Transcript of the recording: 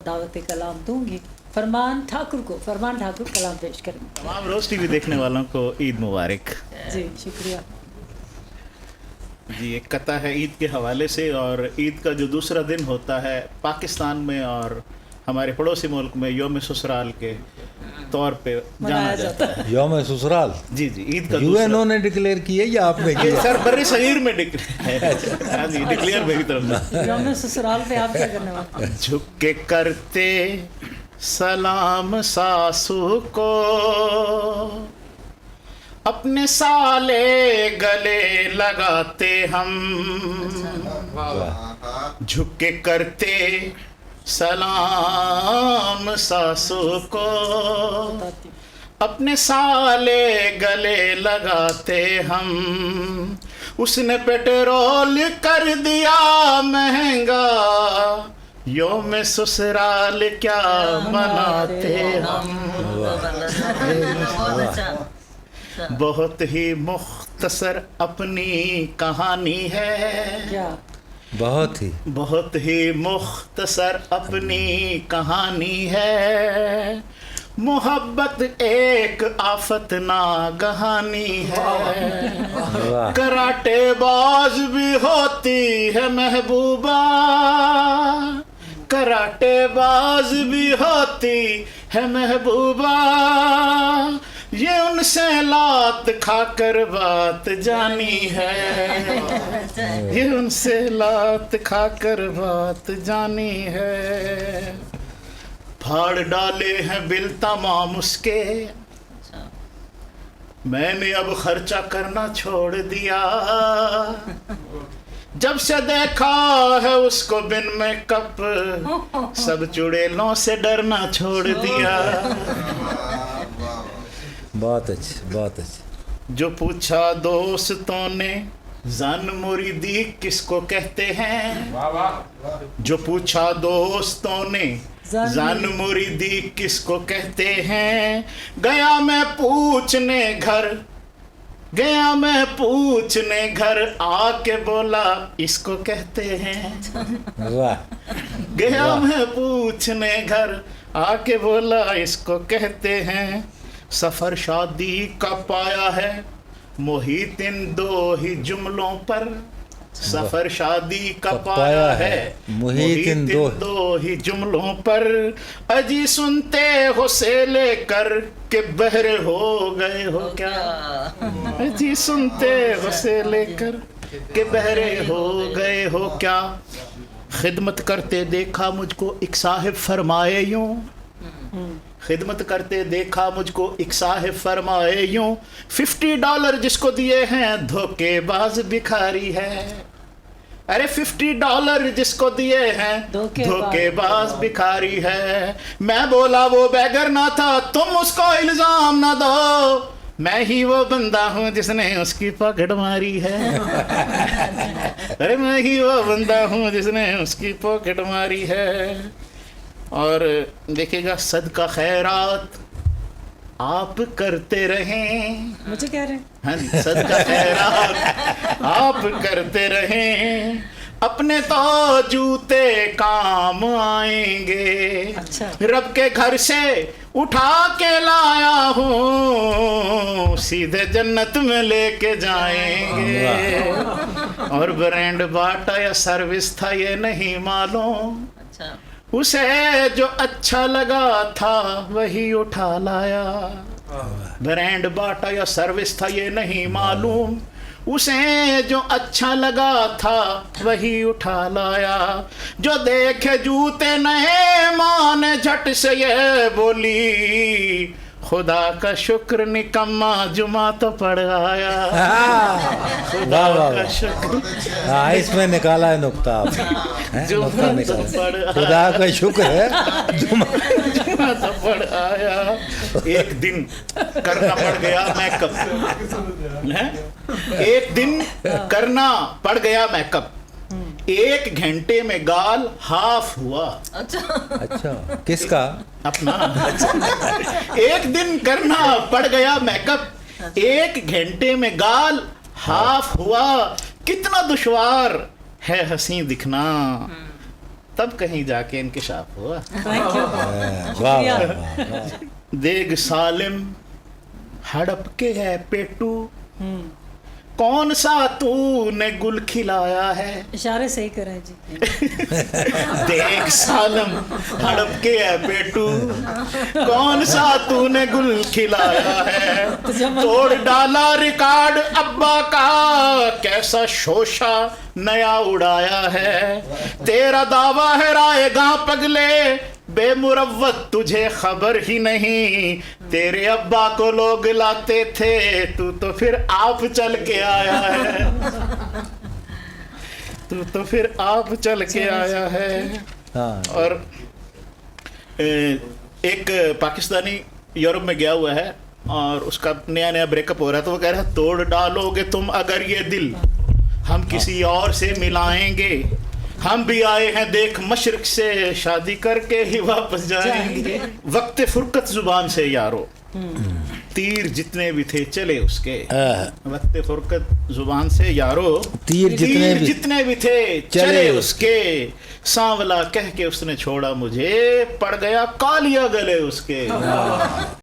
दावत कलाम दूंगी। फरमान ठाकुर कलाम पेश करेंगे। तमाम रोज़ टीवी देखने वालों को ईद मुबारक। जी शुक्रिया जी, एक कथा है ईद के हवाले से, और ईद का जो दूसरा दिन होता है पाकिस्तान में और हमारे पड़ोसी मुल्क में यौम ससुराल के तौर पे जाना जाता है। यौम ससुराल जी जी, ईद का यूएनओ ने डिक्लेयर की है या आपने ये किया? सर बर्रे सगीर में हाँ जी, डिक्लेयर मेरी तरफ से। यौम ससुराल पे आप क्या करने वाले? झुक के करते सलाम सासू को, अपने साले गले लगाते हम। झुक के करते सलाम सासू को, अपने साले गले लगाते हम। उसने पेट्रोल कर दिया महंगा, यौम ससुराल क्या मनाते हम। बहुत ही मुख्तसर अपनी कहानी है, क्या बहुत ही मुख्तसर अपनी कहानी है। मोहब्बत एक आफत ना कहानी है। वाह। कराटे बाज भी होती है महबूबा, कराटे बाज भी होती है महबूबा। ये उनसे लात खाकर बात जानी है, ये उनसे लात खाकर बात जानी है। फाड़ डाले हैं बिल तमाम उसके, मैंने अब खर्चा करना छोड़ दिया। जब से देखा है उसको बिन मेकअप, सब चुड़ैलों से डरना छोड़ दिया। बहुत अच्छी। जो पूछा दोस्तों ने जान मुरीदी किसको कहते हैं, जो पूछा दोस्तों ने जान मुरीदी किसको कहते हैं। गया मैं पूछने घर आके बोला इसको कहते हैं। वाह। गया मैं पूछने घर आके बोला इसको कहते हैं। सफर शादी का पाया है मोहित इन दो ही जुमलों पर, सफर शादी का पाया है मोहित इन दो ही जुमलों पर। अजी सुनते हो से लेकर के बहरे हो गए हो क्या, अजी सुनते हो से लेकर के बहरे हो गए हो क्या। खिदमत करते देखा मुझको एक साहिब फरमाए यूं, खिदमत करते देखा मुझको एक साहिब फरमाए यूं। $50 जिसको दिए हैं धोखेबाज भिखारी है। अरे $50 जिसको दिए हैं धोखेबाज भिखारी है। मैं बोला वो बैगर ना था, तुम उसको इल्जाम ना दो, मैं ही वो बंदा हूँ जिसने उसकी पकड़ मारी है। अरे मैं ही वो बंदा हूँ जिसने उसकी पॉकेट मारी है। और देखिएगा सदका खैरात आप करते रहें, मुझे कह रहे हैं हाँ जी, सदका खैरात आप करते रहें, अपने तो जूते काम आएंगे। अच्छा। रब के घर से उठा के लाया हूँ, सीधे जन्नत में लेके जाएंगे। और ब्रांड बाटा या सर्विस था ये नहीं मालूम, उसे जो अच्छा लगा था वही उठा लाया। ब्रांड बाटा या सर्विस था ये नहीं मालूम, उसे जो अच्छा लगा था वही उठा लाया। जो देखे जूते नए मान झट से ये बोली, खुदा का शुक्र निकम्मा जुमा तो पड़ आया। खुदा का शुक्र, हाँ इसमें निकाला है नुक्ता आपने, नुक्ता निकाला। खुदा का शुक्र है जुमा तो पड़ आया। एक दिन करना पड़ गया मेकअप, एक दिन करना पड़ गया मेकअप। 1 घंटे में गाल हाफ हुआ। अच्छा किसका? अपना। एक दिन करना पड़ गया मेकअप, 1 घंटे में गाल हाफ हुआ। कितना दुश्वार है हंसी दिखना, तब कहीं जाके इंकिशाफ हुआ। Thank you. वाह वाह वाह वाह। देग सालिम हड़प के है पेटू, कौन सा तूने गुल खिलाया है। इशारे सही करें जी। देख सालम हड़प के है पेटू, कौन सा तूने गुल खिलाया है। तोड़ डाला रिकॉर्ड अब्बा का, कैसा शोशा नया उड़ाया है। तेरा दावा है रायगा पगले, बेमुरव्वत तुझे खबर ही नहीं। तेरे अब्बा को लोग लाते थे, तू तो फिर आप चल के आया है। तू तो फिर आप चल के आया है। हाँ। और एक पाकिस्तानी यूरोप में गया हुआ है और उसका नया नया ब्रेकअप हो रहा है, तो वो कह रहा है तोड़ डालोगे तुम अगर ये दिल, हम किसी और से मिलाएंगे। हम भी आए हैं देख मशरक से, शादी करके ही वापस जाएंगे। वक्त फुरकत जुबान से यारो, तीर जितने भी थे चले उसके। वक्त फुरकत जुबान से यारो, तीर जितने भी थे चले उसके। सांवला कह के उसने छोड़ा मुझे, पड़ गया कालिया गले उसके।